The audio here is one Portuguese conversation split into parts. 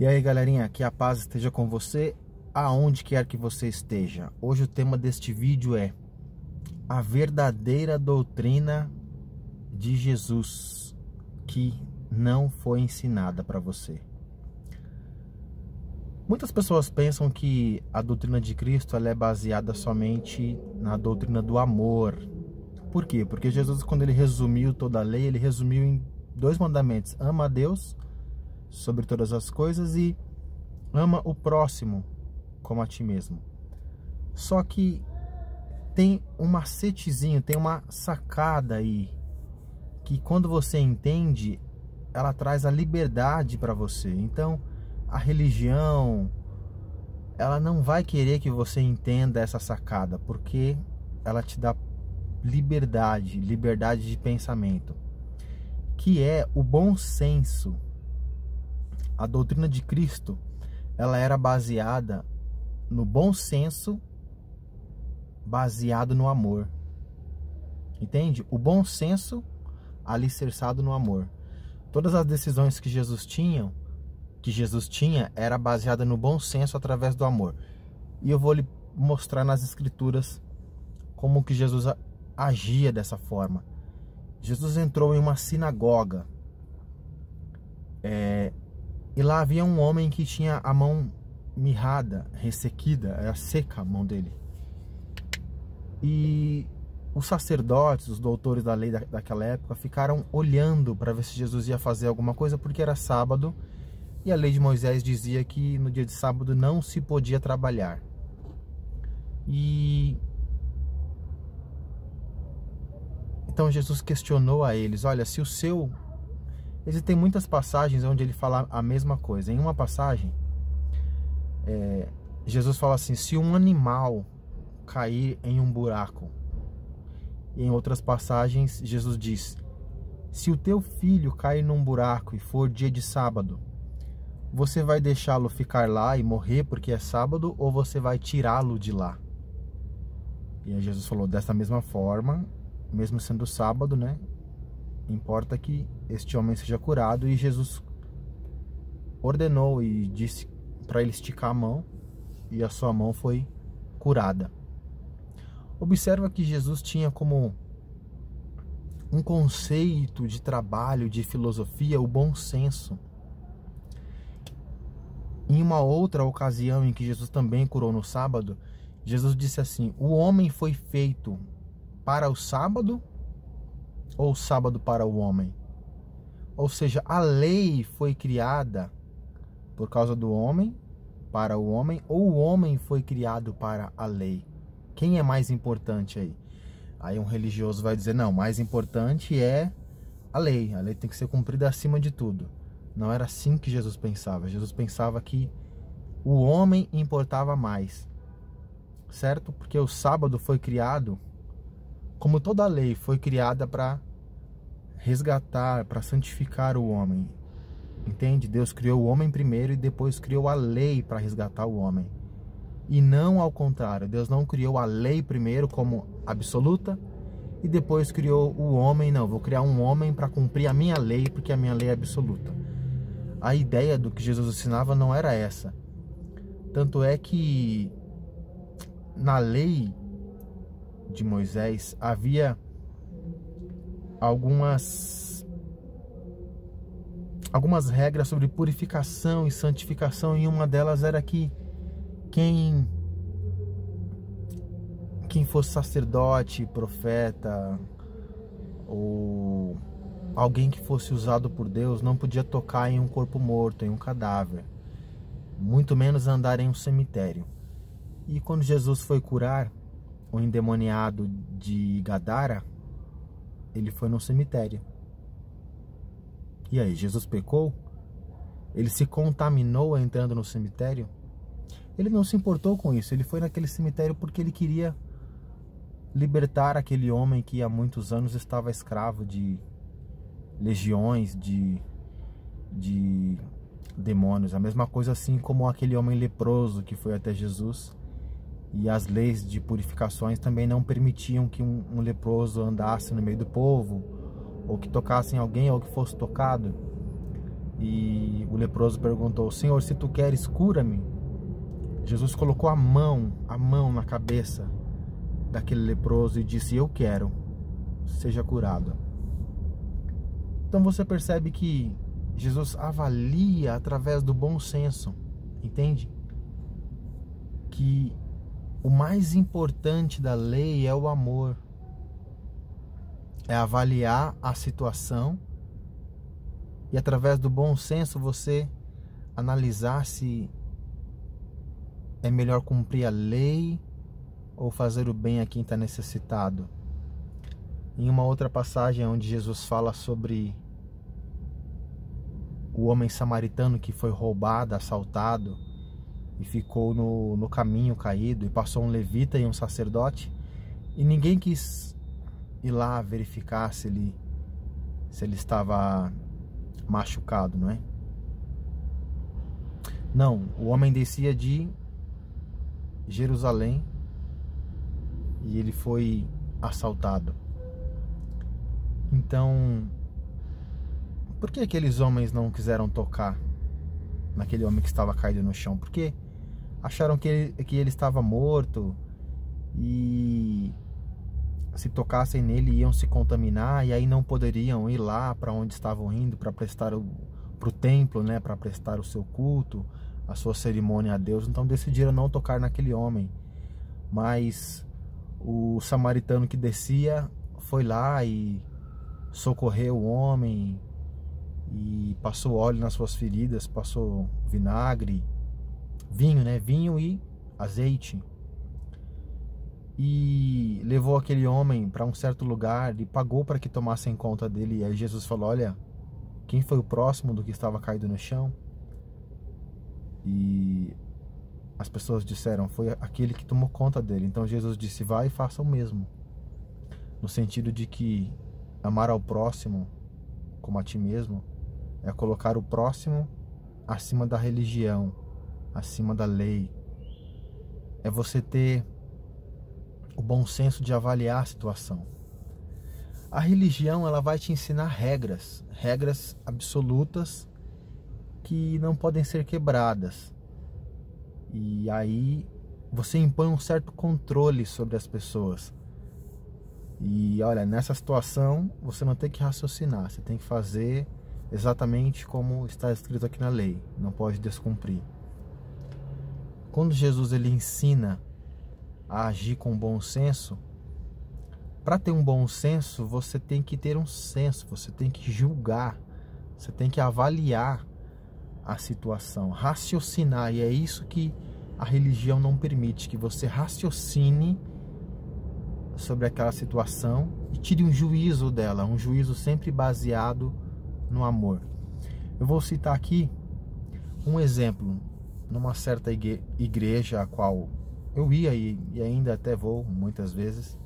E aí, galerinha, que a paz esteja com você, aonde quer que você esteja. Hoje o tema deste vídeo é a verdadeira doutrina de Jesus que não foi ensinada para você. Muitas pessoas pensam que a doutrina de Cristo ela é baseada somente na doutrina do amor. Por quê? Porque Jesus, quando ele resumiu toda a lei, ele resumiu em 2 mandamentos: ama a Deus sobre todas as coisas e ama o próximo como a ti mesmo. Só que tem um macetezinho, tem uma sacada aí, que quando você entende, ela traz a liberdade para você. Então, a religião, ela não vai querer que você entenda essa sacada, porque ela te dá liberdade de pensamento, que é o bom senso. A doutrina de Cristo, ela era baseada no bom senso, baseado no amor. Entende? O bom senso alicerçado no amor. Todas as decisões que Jesus tinha era baseada no bom senso através do amor. E eu vou lhe mostrar nas escrituras como que Jesus agia dessa forma. Jesus entrou em uma sinagoga. E lá havia um homem que tinha a mão mirrada, ressequida, era seca a mão dele. E os sacerdotes, os doutores da lei daquela época, ficaram olhando para ver se Jesus ia fazer alguma coisa, porque era sábado e a lei de Moisés dizia que no dia de sábado não se podia trabalhar. E então Jesus questionou a eles: olha, se o seu... Existem muitas passagens onde ele fala a mesma coisa. Em uma passagem, Jesus fala assim: se um animal cair em um buraco. E em outras passagens, Jesus diz: se o teu filho cair num buraco e for dia de sábado, você vai deixá-lo ficar lá e morrer porque é sábado, ou você vai tirá-lo de lá? E aí Jesus falou: dessa mesma forma, mesmo sendo sábado, né? Importa que este homem seja curado. E Jesus ordenou e disse para ele esticar a mão, e a sua mão foi curada. Observa que Jesus tinha como um conceito de trabalho, de filosofia, o bom senso. Em uma outra ocasião em que Jesus também curou no sábado, Jesus disse assim: o homem foi feito para o sábado ou o sábado para o homem? Ou seja, a lei foi criada por causa do homem, para o homem, ou o homem foi criado para a lei? Quem é mais importante aí? Aí um religioso vai dizer: não, mais importante é a lei tem que ser cumprida acima de tudo. Não era assim que Jesus pensava. Jesus pensava que o homem importava mais, certo? Porque o sábado foi criado, como toda a lei, foi criada para resgatar, para santificar o homem. Entende? Deus criou o homem primeiro e depois criou a lei para resgatar o homem. E não ao contrário. Deus não criou a lei primeiro como absoluta e depois criou o homem. Não, vou criar um homem para cumprir a minha lei, porque a minha lei é absoluta. A ideia do que Jesus ensinava não era essa. Tanto é que na lei de Moisés havia algumas regras sobre purificação e santificação, e uma delas era que quem fosse sacerdote, profeta ou alguém que fosse usado por Deus não podia tocar em um corpo morto, em um cadáver, muito menos andar em um cemitério. E quando Jesus foi curar o endemoniado de Gadara, ele foi no cemitério. E aí, Jesus pecou? Ele se contaminou entrando no cemitério? Ele não se importou com isso. Ele foi naquele cemitério porque ele queria libertar aquele homem que há muitos anos estava escravo de legiões de demônios. A mesma coisa assim como aquele homem leproso que foi até Jesus. E as leis de purificações também não permitiam que um leproso andasse no meio do povo, ou que tocasse em alguém, ou que fosse tocado. E o leproso perguntou: Senhor, se tu queres, cura-me. Jesus colocou a mão na cabeça daquele leproso e disse: eu quero, seja curado. Então você percebe que Jesus avalia através do bom senso, entende? Que o mais importante da lei é o amor, é avaliar a situação e através do bom senso você analisar se é melhor cumprir a lei ou fazer o bem a quem está necessitado. Em uma outra passagem onde Jesus fala sobre o homem samaritano que foi roubado, assaltado e ficou no caminho caído, e passou um levita e um sacerdote e ninguém quis ir lá verificar se ele estava machucado, não é? Não, o homem descia de Jerusalém e ele foi assaltado. Então, por que aqueles homens não quiseram tocar naquele homem que estava caído no chão? Porque acharam que ele estava morto e se tocassem nele iam se contaminar e aí não poderiam ir lá para onde estavam indo para prestar para o templo, né, para prestar o seu culto, a sua cerimônia a Deus. Então decidiram não tocar naquele homem. Mas o samaritano que descia foi lá e socorreu o homem e passou óleo nas suas feridas, passou vinagre, vinho, né? Vinho e azeite. E levou aquele homem para um certo lugar e pagou para que tomassem conta dele. E aí Jesus falou: olha, quem foi o próximo do que estava caído no chão? E as pessoas disseram: foi aquele que tomou conta dele. Então Jesus disse: vai e faça o mesmo. No sentido de que amar ao próximo como a ti mesmo é colocar o próximo acima da religião, acima da lei. É você ter o bom senso de avaliar a situação. A religião, ela vai te ensinar regras absolutas que não podem ser quebradas. E aí você impõe um certo controle sobre as pessoas. E olha, nessa situação você não tem que raciocinar, você tem que fazer exatamente como está escrito aqui na lei, não pode descumprir. Quando Jesus ele ensina a agir com bom senso, para ter um bom senso você tem que ter um senso, você tem que julgar, você tem que avaliar a situação, raciocinar. E é isso que a religião não permite, que você raciocine sobre aquela situação e tire um juízo dela, um juízo sempre baseado no amor. Eu vou citar aqui um exemplo. Numa certa igreja a qual eu ia e ainda até vou muitas vezes,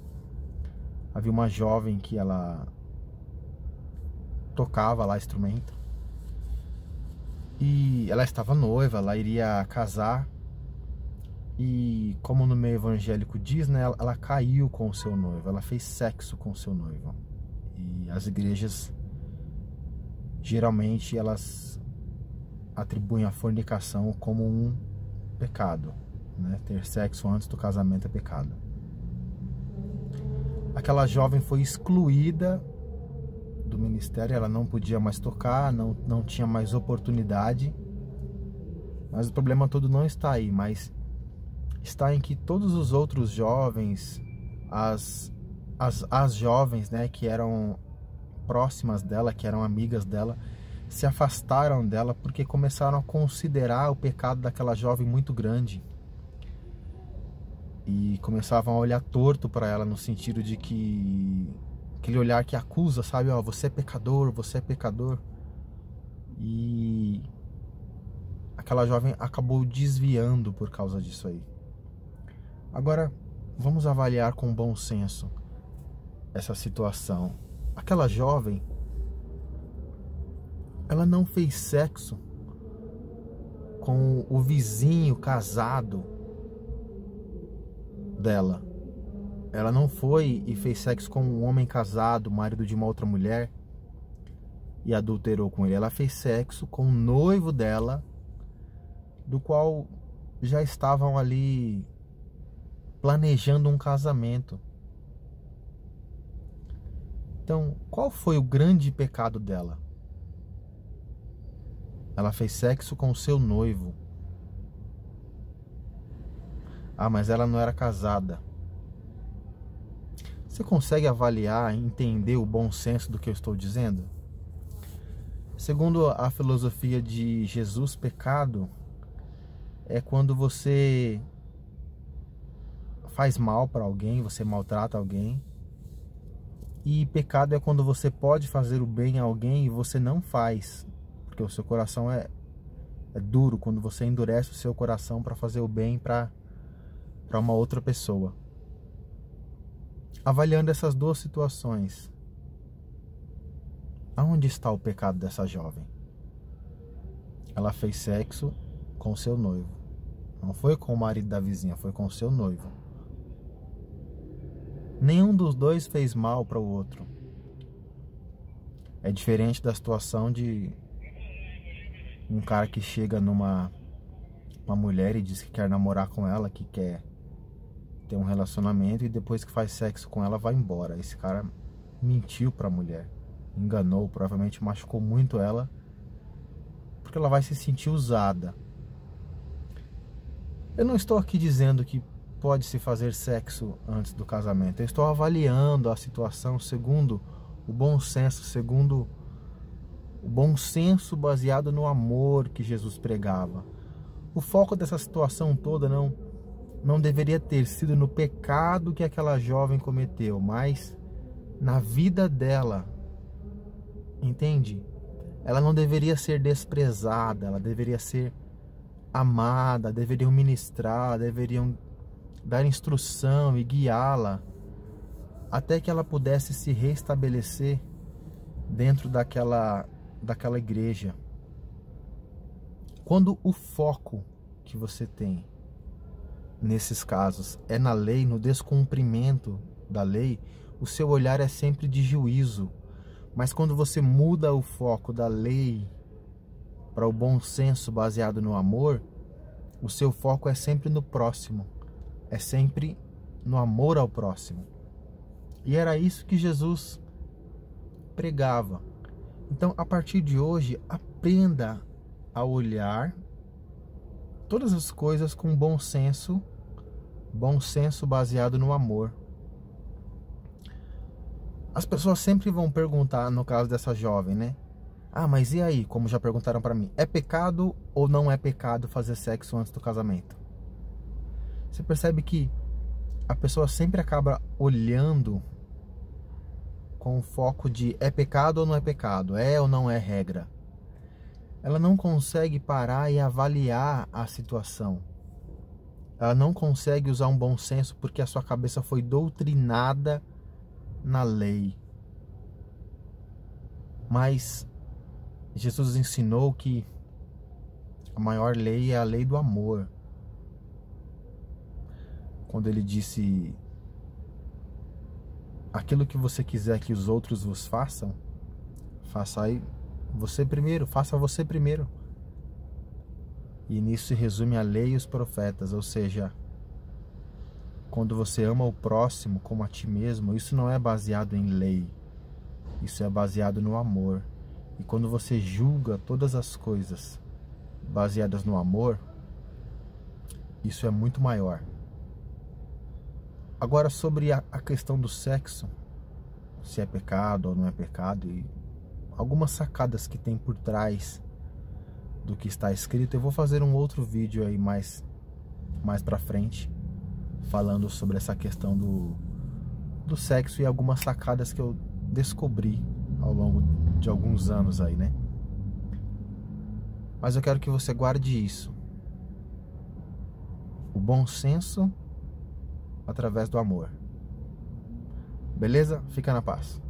havia uma jovem que ela tocava lá instrumento e ela estava noiva, ela iria casar. E como no meio evangélico diz, né, ela caiu com o seu noivo, ela fez sexo com o seu noivo. E as igrejas geralmente elas atribuem a fornicação como um pecado, né? Ter sexo antes do casamento é pecado. Aquela jovem foi excluída do ministério, ela não podia mais tocar, não tinha mais oportunidade. Mas o problema todo não está aí, mas está em que todos os outros jovens, as jovens, né, que eram próximas dela, que eram amigas dela, se afastaram dela porque começaram a considerar o pecado daquela jovem muito grande e começavam a olhar torto para ela, no sentido de que aquele olhar que acusa, sabe, ó, você é pecador, você é pecador. E aquela jovem acabou desviando por causa disso aí. Agora, vamos avaliar com bom senso essa situação. Aquela jovem, ela não fez sexo com o vizinho casado dela. Ela não foi e fez sexo com um homem casado, marido de uma outra mulher. e adulterou com ele. Ela fez sexo com o noivo dela, do qual já estavam ali planejando um casamento. Então, qual foi o grande pecado dela? Ela fez sexo com o seu noivo. Ah, mas ela não era casada. Você consegue avaliar, entender o bom senso do que eu estou dizendo? Segundo a filosofia de Jesus, pecado é quando você faz mal para alguém, você maltrata alguém. E pecado é quando você pode fazer o bem a alguém e você não faz, porque o seu coração é duro, quando você endurece o seu coração para fazer o bem para uma outra pessoa. Avaliando essas duas situações, aonde está o pecado dessa jovem? Ela fez sexo com o seu noivo. Não foi com o marido da vizinha, foi com o seu noivo. Nenhum dos dois fez mal para o outro. É diferente da situação de um cara que chega numa mulher e diz que quer namorar com ela, que quer ter um relacionamento, e depois que faz sexo com ela vai embora. Esse cara mentiu para a mulher, enganou, provavelmente machucou muito ela, porque ela vai se sentir usada. Eu não estou aqui dizendo que pode-se fazer sexo antes do casamento. Eu estou avaliando a situação segundo o bom senso, segundo o bom senso baseado no amor que Jesus pregava. O foco dessa situação toda não deveria ter sido no pecado que aquela jovem cometeu, mas na vida dela. Entende? Ela não deveria ser desprezada, ela deveria ser amada, deveriam ministrar, deveriam dar instrução e guiá-la até que ela pudesse se restabelecer dentro daquela igreja. Quando o foco que você tem nesses casos é na lei, no descumprimento da lei, o seu olhar é sempre de juízo. Mas quando você muda o foco da lei para o bom senso baseado no amor, o seu foco é sempre no próximo. É sempre no amor ao próximo. E era isso que Jesus pregava. Então, a partir de hoje, aprenda a olhar todas as coisas com bom senso baseado no amor. As pessoas sempre vão perguntar, no caso dessa jovem, né? Ah, mas e aí? Como já perguntaram para mim, é pecado ou não é pecado fazer sexo antes do casamento? Você percebe que a pessoa sempre acaba olhando com o foco de é pecado ou não é pecado, é ou não é regra. Ela não consegue parar e avaliar a situação. Ela não consegue usar um bom senso porque a sua cabeça foi doutrinada na lei. Mas Jesus ensinou que a maior lei é a lei do amor. Quando ele disse: aquilo que você quiser que os outros vos façam, faça aí você primeiro, faça você primeiro. E nisso se resume a lei e os profetas, ou seja, quando você ama o próximo como a ti mesmo, isso não é baseado em lei, isso é baseado no amor. E quando você julga todas as coisas baseadas no amor, isso é muito maior. Agora, sobre a questão do sexo, se é pecado ou não é pecado, e algumas sacadas que tem por trás do que está escrito, eu vou fazer um outro vídeo aí mais pra frente, falando sobre essa questão do sexo e algumas sacadas que eu descobri ao longo de alguns anos aí, né? Mas eu quero que você guarde isso: o bom senso através do amor. Beleza? Fica na paz.